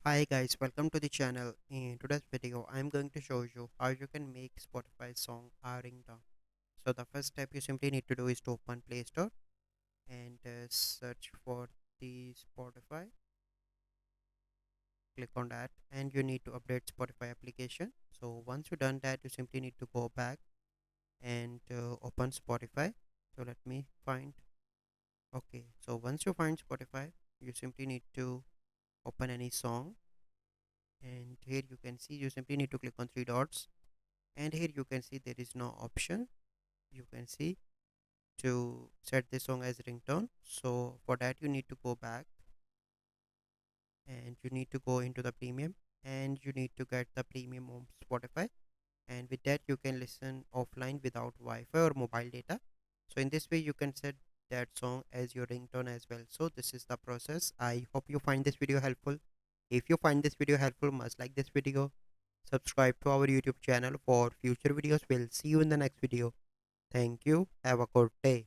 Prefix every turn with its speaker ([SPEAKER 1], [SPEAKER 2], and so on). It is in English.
[SPEAKER 1] Hi guys, welcome to the channel. In today's video, I'm going to show you how you can make Spotify song a ringtone. So the first step you simply need to do is to open Play Store and search for the Spotify. Click on that and you need to update Spotify application. So once you've done that, you simply need to go back and open Spotify. So let me find. Okay, so once you find Spotify, you simply need to open any song, and here you can see you simply need to click on three dots, and here you can see there is no option. You can see to set this song as ringtone. So for that you need to go back and you need to go into the premium, and you need to get the premium on Spotify, and with that you can listen offline without Wi-Fi or mobile data. So in this way you can set that song as your ringtone as well. So this is the process. I hope you find this video helpful. If you find this video helpful, must like this video, subscribe to our YouTube channel for future videos. We'll see you in the next video. Thank you. Have a good day.